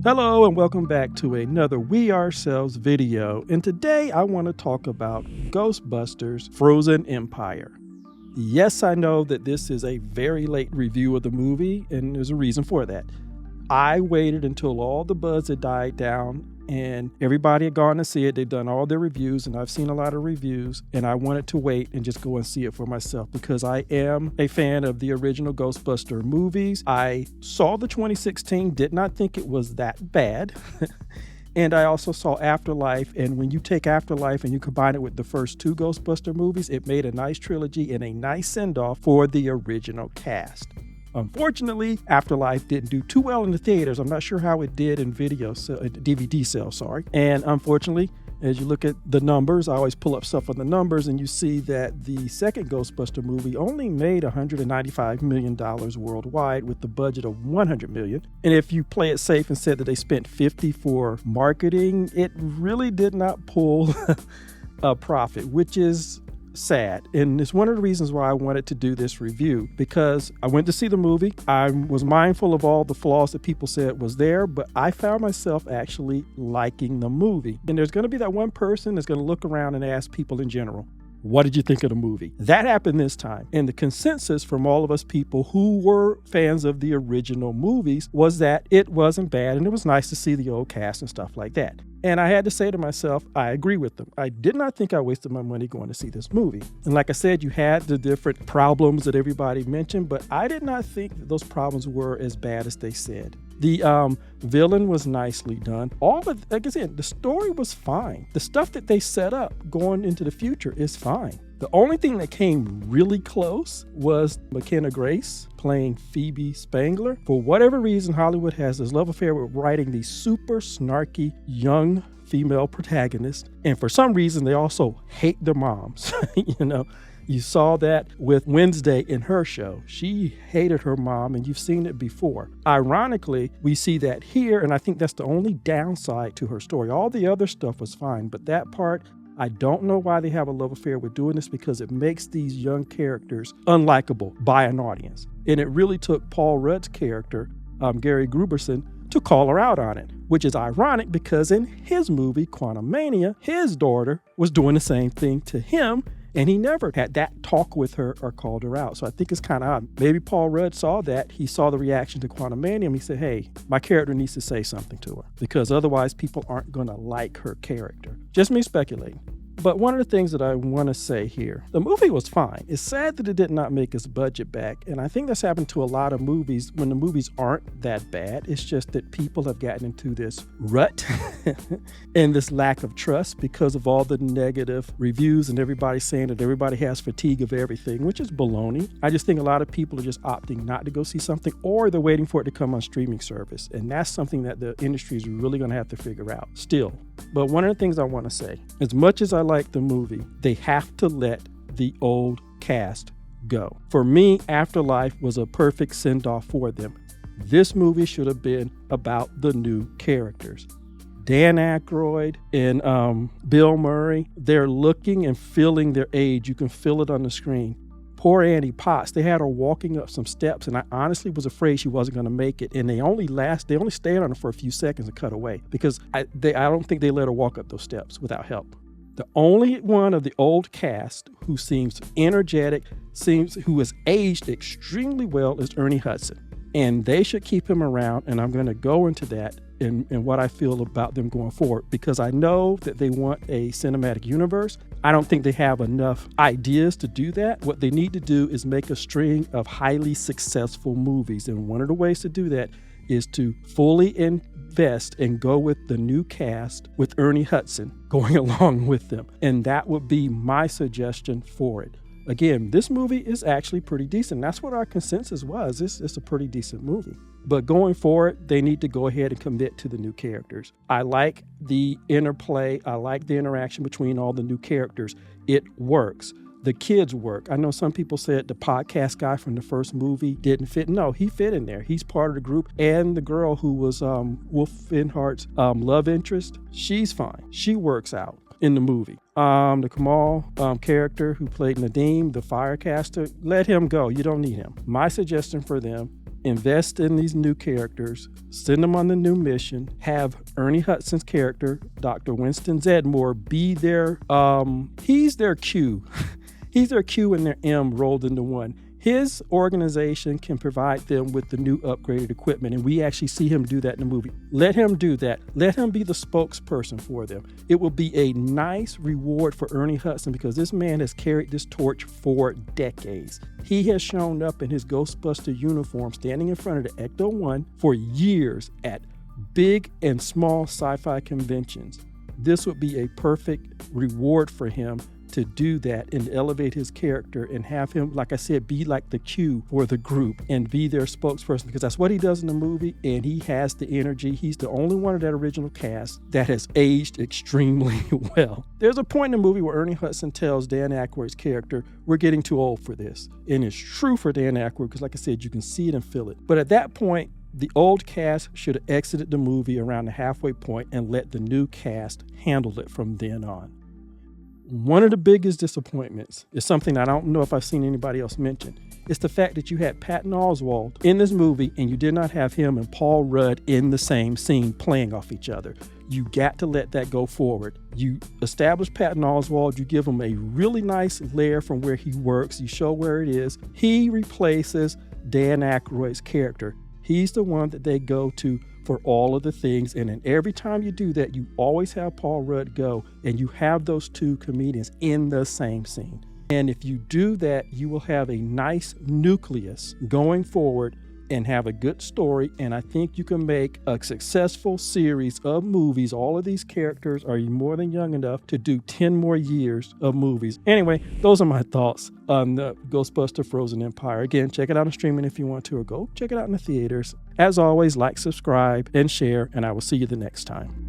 Hello and welcome back to another We Ourselves video, and today I want to talk about Ghostbusters Frozen Empire. Yes, I know that this is a very late review of the movie, and there's a reason for that. I waited until all the buzz had died down and everybody had gone to see it. They've done all their reviews, and I've seen a lot of reviews, and I wanted to wait and just go and see it for myself because I am a fan of the original Ghostbuster movies. I saw the 2016, did not think it was that bad. And I also saw Afterlife, and when you take Afterlife and you combine it with the first two Ghostbuster movies, it made a nice trilogy and a nice send-off for the original cast. Unfortunately, Afterlife didn't do too well in the theaters. I'm not sure how it did in DVD sales, And unfortunately, as you look at the numbers, I always pull up stuff on the numbers, and you see that the second Ghostbuster movie only made $195 million worldwide with the budget of $100 million. And if you play it safe and said that they spent $50 for marketing, it really did not pull a profit, which is sad. And it's one of the reasons why I wanted to do this review, because I went to see the movie. I was mindful of all the flaws that people said was there, but I found myself actually liking the movie. And there's going to be that one person that's going to look around and ask people in general, what did you think of the movie? That happened this time. And the consensus from all of us people who were fans of the original movies was that it wasn't bad, and it was nice to see the old cast and stuff like that. And I had to say to myself, I agree with them. I did not think I wasted my money going to see this movie. And like I said, you had the different problems that everybody mentioned, but I did not think that those problems were as bad as they said. The villain was nicely done. Like I said, the story was fine. The stuff that they set up going into the future is fine. The only thing that came really close was McKenna Grace playing Phoebe Spangler. For whatever reason, Hollywood has this love affair with writing these super snarky young female protagonists. And for some reason, they also hate their moms. You saw that with Wednesday in her show. She hated her mom, and you've seen it before. Ironically, we see that here, and I think that's the only downside to her story. All the other stuff was fine, but that part, I don't know why they have a love affair with doing this, because it makes these young characters unlikable by an audience. And it really took Paul Rudd's character, Gary Gruberson, to call her out on it, which is ironic because in his movie, Quantumania, his daughter was doing the same thing to him, and he never had that talk with her or called her out. So I think it's kind of odd. Maybe Paul Rudd saw that. He saw the reaction to Quantumania, and he said, hey, my character needs to say something to her, because otherwise people aren't going to like her character. Just me speculating. But one of the things that I want to say here, the movie was fine. It's sad that it did not make its budget back. And I think that's happened to a lot of movies when the movies aren't that bad. It's just that people have gotten into this rut and this lack of trust because of all the negative reviews and everybody saying that everybody has fatigue of everything, which is baloney. I just think a lot of people are just opting not to go see something, or they're waiting for it to come on streaming service. And that's something that the industry is really going to have to figure out still. But one of the things I want to say, as much as I like the movie, they have to let the old cast go. For me, Afterlife was a perfect send-off for them. This movie should have been about the new characters. Dan Aykroyd and Bill Murray, they're looking and feeling their age. You can feel it on the screen. Poor Annie Potts, they had her walking up some steps, and I honestly was afraid she wasn't going to make it. And they only stayed on her for a few seconds and cut away, because I don't think they let her walk up those steps without help. The only one of the old cast who seems energetic, who has aged extremely well, is Ernie Hudson. And they should keep him around, and I'm going to go into that and what I feel about them going forward, because I know that they want a cinematic universe. I don't think they have enough ideas to do that. What they need to do is make a string of highly successful movies. And one of the ways to do that is to fully invest and go with the new cast with Ernie Hudson going along with them. And that would be my suggestion for it. Again, this movie is actually pretty decent. That's what our consensus was. It's a pretty decent movie. But going forward, they need to go ahead and commit to the new characters. I like the interplay. I like the interaction between all the new characters. It works. The kids work. I know some people said the podcast guy from the first movie didn't fit. No, he fit in there. He's part of the group. And the girl who was Wolf Finhart's love interest, she's fine. She works out in the movie. The Kamal character who played Nadeem, the Firecaster, let him go. You don't need him. My suggestion for them invest in these new characters, send them on the new mission, have Ernie Hudson's character, Dr. Winston Zedmore, be their, he's their Q. He's their Q and their M rolled into one. His organization can provide them with the new upgraded equipment, and we actually see him do that in the movie. Let him do that. Let him be the spokesperson for them. It will be a nice reward for Ernie Hudson because this man has carried this torch for decades. He has shown up in his Ghostbuster uniform standing in front of the Ecto-1 for years at big and small sci-fi conventions. This would be a perfect reward for him to do that and elevate his character and have him, like I said, be like the Q for the group and be their spokesperson, because that's what he does in the movie, and he has the energy. He's the only one of that original cast that has aged extremely well. There's a point in the movie where Ernie Hudson tells Dan Aykroyd's character, "We're getting too old for this." And it's true for Dan Aykroyd because, like I said, you can see it and feel it. But at that point, the old cast should have exited the movie around the halfway point and let the new cast handle it from then on. One of the biggest disappointments is something I don't know if I've seen anybody else mention. It's the fact that you had Patton Oswalt in this movie and you did not have him and Paul Rudd in the same scene playing off each other. You got to let that go forward. You establish Patton Oswalt, you give him a really nice lair from where he works, you show where it is. He replaces Dan Aykroyd's character. He's the one that they go to for all of the things. And then every time you do that, you always have Paul Rudd go and you have those two comedians in the same scene. And if you do that, you will have a nice nucleus going forward and have a good story. And I think you can make a successful series of movies. All of these characters are more than young enough to do 10 more years of movies. Anyway, those are my thoughts on the Ghostbuster Frozen Empire. Again, check it out on streaming if you want to, or go check it out in the theaters. As always, like, subscribe, and share, and I will see you the next time.